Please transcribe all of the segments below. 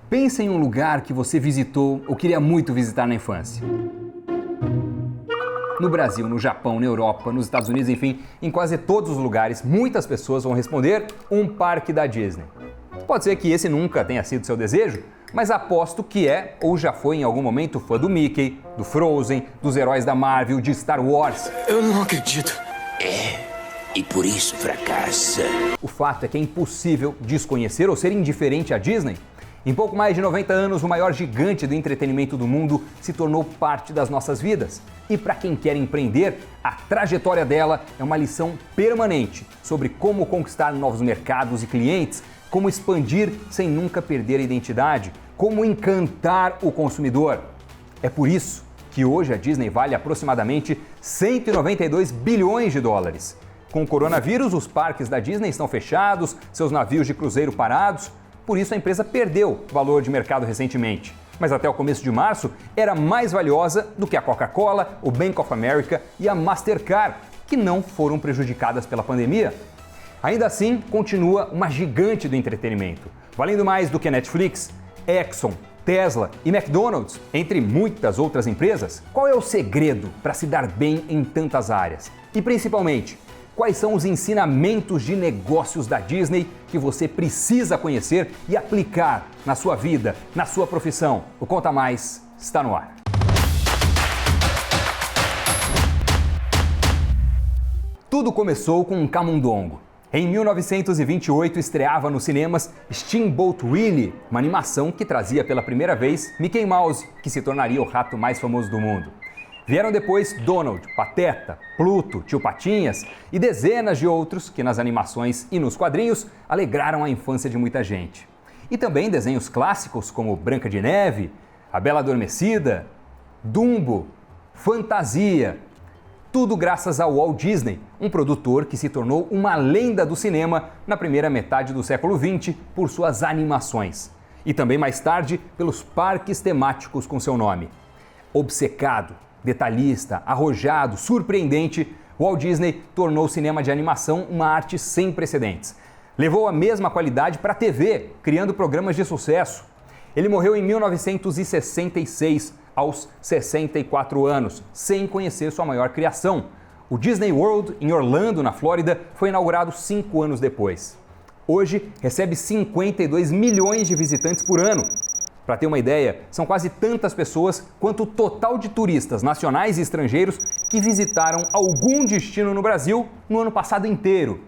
Pensa em um lugar que você visitou ou queria muito visitar na infância. No Brasil, no Japão, na Europa, nos Estados Unidos, enfim, em quase todos os lugares, muitas pessoas vão responder um parque da Disney. Pode ser que esse nunca tenha sido seu desejo, mas aposto que é ou já foi em algum momento fã do Mickey, do Frozen, dos heróis da Marvel, de Star Wars. Eu não acredito. E por isso fracassa. O fato é que é impossível desconhecer ou ser indiferente à Disney. Em pouco mais de 90 anos, o maior gigante do entretenimento do mundo se tornou parte das nossas vidas. E para quem quer empreender, a trajetória dela é uma lição permanente sobre como conquistar novos mercados e clientes, como expandir sem nunca perder a identidade, como encantar o consumidor. É por isso que hoje a Disney vale aproximadamente 192 bilhões de dólares. Com o coronavírus, os parques da Disney estão fechados, seus navios de cruzeiro parados. Por isso a empresa perdeu valor de mercado recentemente. Mas até o começo de março era mais valiosa do que a Coca-Cola, o Bank of America e a Mastercard, que não foram prejudicadas pela pandemia. Ainda assim, continua uma gigante do entretenimento, valendo mais do que Netflix, Exxon, Tesla e McDonald's, entre muitas outras empresas. Qual é o segredo para se dar bem em tantas áreas? E principalmente, quais são os ensinamentos de negócios da Disney que você precisa conhecer e aplicar na sua vida, na sua profissão? O Conta Mais está no ar. Tudo começou com um camundongo. Em 1928 estreava nos cinemas Steamboat Willie, uma animação que trazia pela primeira vez Mickey Mouse, que se tornaria o rato mais famoso do mundo. Vieram depois Donald, Pateta, Pluto, Tio Patinhas e dezenas de outros que nas animações e nos quadrinhos alegraram a infância de muita gente. E também desenhos clássicos como Branca de Neve, A Bela Adormecida, Dumbo, Fantasia. Tudo graças ao Walt Disney, um produtor que se tornou uma lenda do cinema na primeira metade do século XX por suas animações. E também mais tarde pelos parques temáticos com seu nome. Obcecado, detalhista, arrojado, surpreendente, Walt Disney tornou o cinema de animação uma arte sem precedentes. Levou a mesma qualidade para a TV, criando programas de sucesso. Ele morreu em 1966, aos 64 anos, sem conhecer sua maior criação. O Disney World, em Orlando, na Flórida, foi inaugurado 5 anos depois. Hoje, recebe 52 milhões de visitantes por ano. Para ter uma ideia, são quase tantas pessoas quanto o total de turistas nacionais e estrangeiros que visitaram algum destino no Brasil no ano passado inteiro.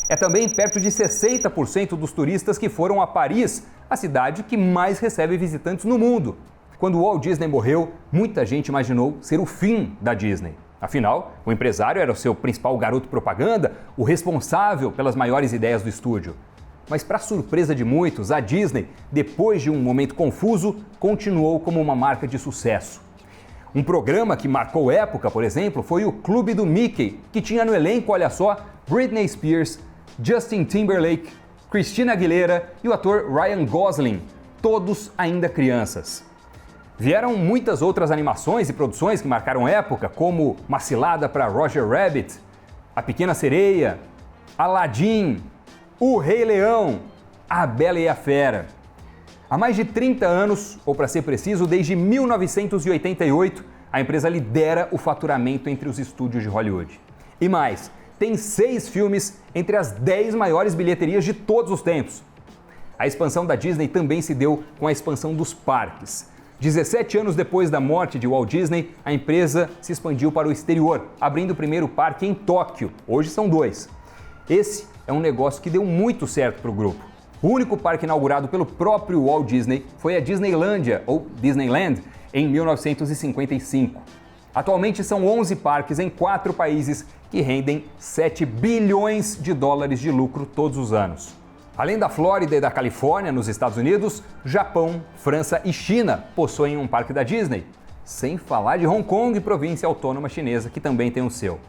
É também perto de 60% dos turistas que foram a Paris, a cidade que mais recebe visitantes no mundo. Quando Walt Disney morreu, muita gente imaginou ser o fim da Disney. Afinal, o empresário era o seu principal garoto propaganda, o responsável pelas maiores ideias do estúdio. Mas, para surpresa de muitos, a Disney, depois de um momento confuso, continuou como uma marca de sucesso. Um programa que marcou época, por exemplo, foi o Clube do Mickey, que tinha no elenco, olha só, Britney Spears, Justin Timberlake, Christina Aguilera e o ator Ryan Gosling, todos ainda crianças. Vieram muitas outras animações e produções que marcaram época, como Uma Cilada para Roger Rabbit, A Pequena Sereia, Aladdin, O Rei Leão, A Bela e a Fera. Há mais de 30 anos, ou para ser preciso, desde 1988, a empresa lidera o faturamento entre os estúdios de Hollywood. E mais, tem 6 filmes entre as 10 maiores bilheterias de todos os tempos. A expansão da Disney também se deu com a expansão dos parques. 17 anos depois da morte de Walt Disney, a empresa se expandiu para o exterior, abrindo o primeiro parque em Tóquio. Hoje são 2. Esse é um negócio que deu muito certo para o grupo. O único parque inaugurado pelo próprio Walt Disney foi a Disneylândia, ou Disneyland, em 1955. Atualmente são 11 parques em 4 países que rendem 7 bilhões de dólares de lucro todos os anos. Além da Flórida e da Califórnia, nos Estados Unidos, Japão, França e China possuem um parque da Disney. Sem falar de Hong Kong, província autônoma chinesa, que também tem o seu.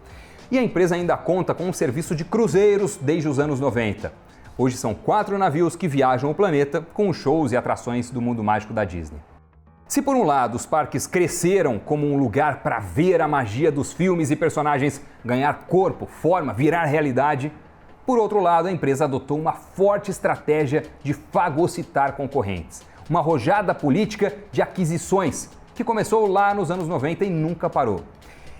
E a empresa ainda conta com um serviço de cruzeiros desde os anos 90. Hoje são 4 navios que viajam o planeta com os shows e atrações do mundo mágico da Disney. Se por um lado os parques cresceram como um lugar para ver a magia dos filmes e personagens ganhar corpo, forma, virar realidade, por outro lado, a empresa adotou uma forte estratégia de fagocitar concorrentes. uma arrojada política de aquisições que começou lá nos anos 90 e nunca parou.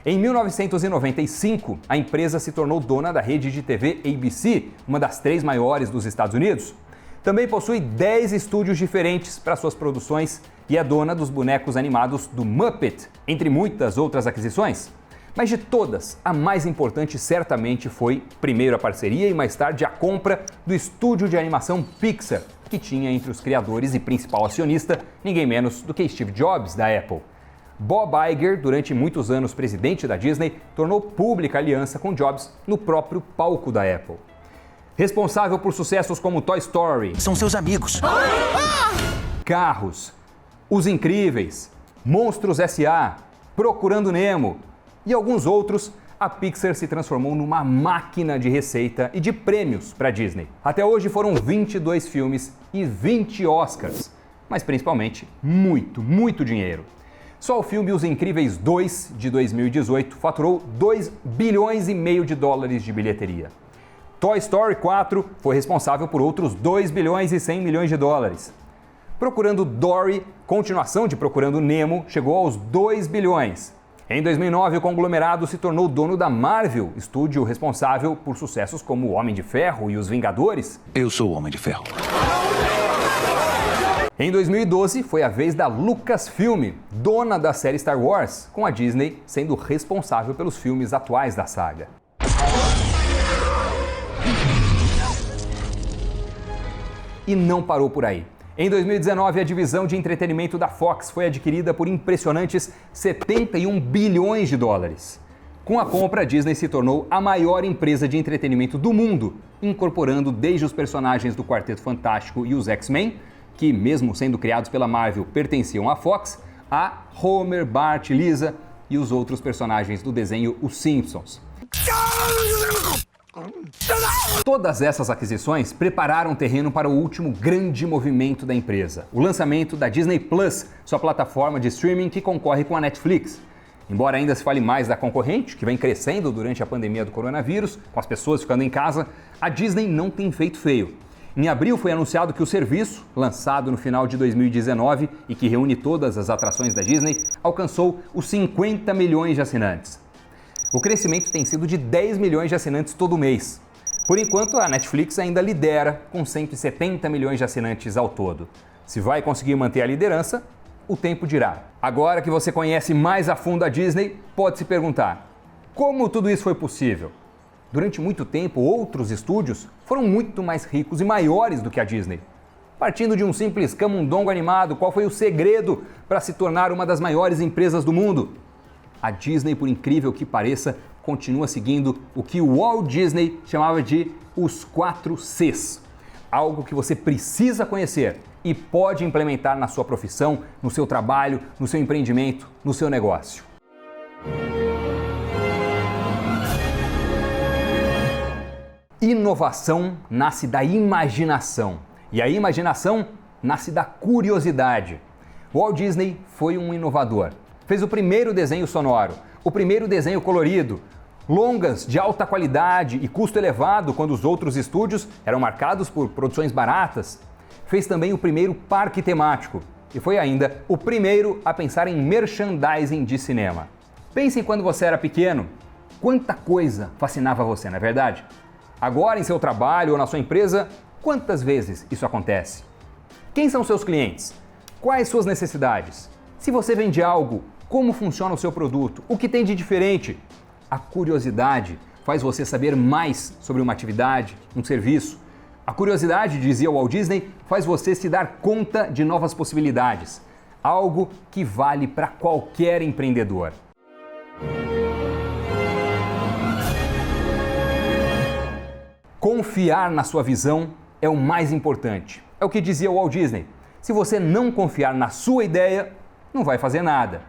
Em 1995, a empresa se tornou dona da rede de TV ABC, uma das 3 maiores dos Estados Unidos. Também possui 10 estúdios diferentes para suas produções e é dona dos bonecos animados do Muppet, entre muitas outras aquisições. Mas de todas, a mais importante certamente foi, primeiro, a parceria e mais tarde a compra do estúdio de animação Pixar, que tinha entre os criadores e principal acionista ninguém menos do que Steve Jobs, da Apple. Bob Iger, durante muitos anos presidente da Disney, tornou pública a aliança com Jobs no próprio palco da Apple. Responsável por sucessos como Toy Story, São seus amigos. Carros, Os Incríveis, Monstros S.A., Procurando Nemo e alguns outros, a Pixar se transformou numa máquina de receita e de prêmios para a Disney. Até hoje foram 22 filmes e 20 Oscars, mas principalmente muito dinheiro. Só o filme Os Incríveis 2, de 2018, faturou 2,5 bilhões de dólares de bilheteria. Toy Story 4 foi responsável por outros 2 bilhões e 100 milhões de dólares. Procurando Dory, continuação de Procurando Nemo, chegou aos 2 bilhões. Em 2009, o conglomerado se tornou dono da Marvel, estúdio responsável por sucessos como O Homem de Ferro e Os Vingadores. Eu sou o Homem de Ferro. Em 2012, foi a vez da Lucasfilm, dona da série Star Wars, com a Disney sendo responsável pelos filmes atuais da saga. E não parou por aí. Em 2019, a divisão de entretenimento da Fox foi adquirida por impressionantes 71 bilhões de dólares. Com a compra, a Disney se tornou a maior empresa de entretenimento do mundo, incorporando desde os personagens do Quarteto Fantástico e os X-Men, que mesmo sendo criados pela Marvel pertenciam à Fox, a Homer, Bart, Lisa e os outros personagens do desenho Os Simpsons. Todas essas aquisições prepararam o terreno para o último grande movimento da empresa, o lançamento da Disney Plus, sua plataforma de streaming que concorre com a Netflix. Embora ainda se fale mais da concorrente, que vem crescendo durante a pandemia do coronavírus, com as pessoas ficando em casa, a Disney não tem feito feio. Em abril foi anunciado que o serviço, lançado no final de 2019 e que reúne todas as atrações da Disney, alcançou os 50 milhões de assinantes. O crescimento tem sido de 10 milhões de assinantes todo mês. Por enquanto, a Netflix ainda lidera, com 170 milhões de assinantes ao todo. Se vai conseguir manter a liderança, o tempo dirá. Agora que você conhece mais a fundo a Disney, pode se perguntar: como tudo isso foi possível? Durante muito tempo, outros estúdios foram muito mais ricos e maiores do que a Disney. Partindo de um simples camundongo animado, qual foi o segredo para se tornar uma das maiores empresas do mundo? A Disney, por incrível que pareça, continua seguindo o que o Walt Disney chamava de os 4 Cs. Algo que você precisa conhecer e pode implementar na sua profissão, no seu trabalho, no seu empreendimento, no seu negócio. Inovação nasce da imaginação e a imaginação nasce da curiosidade. Walt Disney foi um inovador. Fez o primeiro desenho sonoro, o primeiro desenho colorido, longas de alta qualidade e custo elevado quando os outros estúdios eram marcados por produções baratas. Fez também o primeiro parque temático e foi ainda o primeiro a pensar em merchandising de cinema. Pense em quando você era pequeno, quanta coisa fascinava você, não é verdade? Agora em seu trabalho ou na sua empresa, quantas vezes isso acontece? Quem são seus clientes? Quais suas necessidades? Se você vende algo, como funciona o seu produto? O que tem de diferente? A curiosidade faz você saber mais sobre uma atividade, um serviço. A curiosidade, dizia o Walt Disney, faz você se dar conta de novas possibilidades. Algo que vale para qualquer empreendedor. Confiar na sua visão é o mais importante. É o que dizia o Walt Disney. Se você não confiar na sua ideia, não vai fazer nada.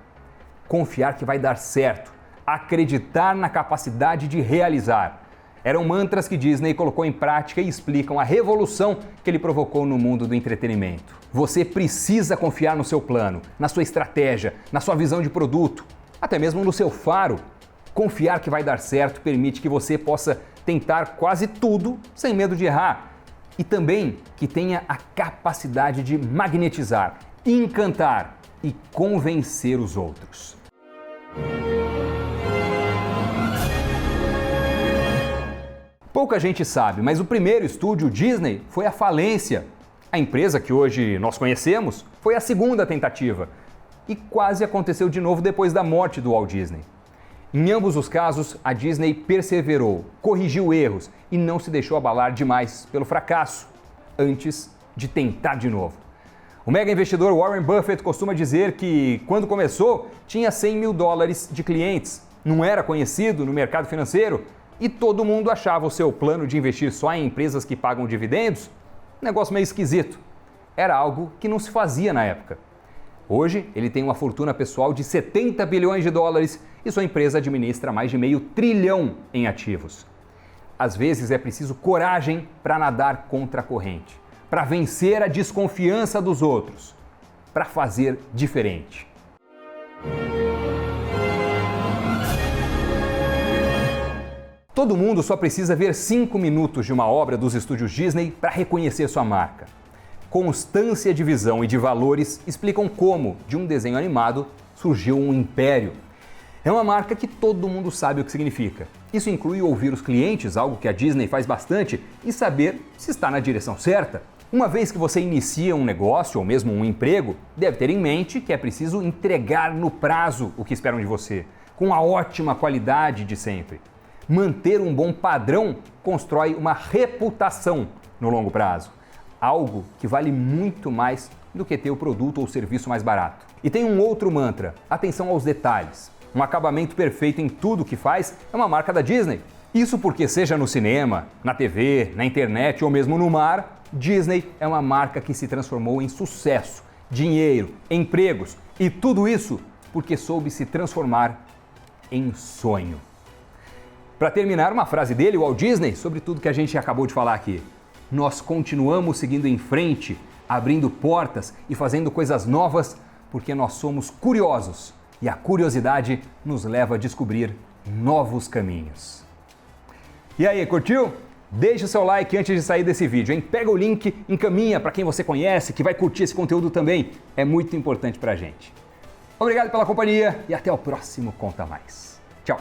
Confiar que vai dar certo. Acreditar na capacidade de realizar. Eram mantras que Disney colocou em prática e explicam a revolução que ele provocou no mundo do entretenimento. Você precisa confiar no seu plano, na sua estratégia, na sua visão de produto, até mesmo no seu faro. Confiar que vai dar certo permite que você possa tentar quase tudo sem medo de errar. e também que tenha a capacidade de magnetizar, encantar e convencer os outros. Pouca gente sabe, mas o primeiro estúdio Disney foi à falência. A empresa que hoje nós conhecemos foi a segunda tentativa e quase aconteceu de novo depois da morte do Walt Disney. Em ambos os casos, a Disney perseverou, corrigiu erros e não se deixou abalar demais pelo fracasso antes de tentar de novo. O mega investidor Warren Buffett costuma dizer que, quando começou, tinha $100 mil de clientes, não era conhecido no mercado financeiro e todo mundo achava o seu plano de investir só em empresas que pagam dividendos um negócio meio esquisito. Era algo que não se fazia na época. Hoje, ele tem uma fortuna pessoal de $70 bilhões e sua empresa administra mais de $500 bilhão em ativos. Às vezes é preciso coragem para nadar contra a corrente, para vencer a desconfiança dos outros, para fazer diferente. Todo mundo só precisa ver 5 minutos de uma obra dos estúdios Disney para reconhecer sua marca. Constância de visão e de valores explicam como, de um desenho animado, surgiu um império. É uma marca que todo mundo sabe o que significa. Isso inclui ouvir os clientes, algo que a Disney faz bastante, e saber se está na direção certa. Uma vez que você inicia um negócio ou mesmo um emprego, deve ter em mente que é preciso entregar no prazo o que esperam de você, com a ótima qualidade de sempre. Manter um bom padrão constrói uma reputação no longo prazo. Algo que vale muito mais do que ter o produto ou serviço mais barato. E tem um outro mantra: atenção aos detalhes. Um acabamento perfeito em tudo que faz é uma marca da Disney. Isso porque, seja no cinema, na TV, na internet ou mesmo no mar, Disney é uma marca que se transformou em sucesso, dinheiro, empregos e tudo isso porque soube se transformar em sonho. Para terminar, uma frase dele, Walt Disney, sobre tudo que a gente acabou de falar aqui. Nós continuamos seguindo em frente, abrindo portas e fazendo coisas novas porque nós somos curiosos e a curiosidade nos leva a descobrir novos caminhos. E aí, curtiu? Deixa o seu like antes de sair desse vídeo, hein? Pega o link, encaminha para quem você conhece, que vai curtir esse conteúdo também. É muito importante pra gente. Obrigado pela companhia e até o próximo Conta Mais. Tchau!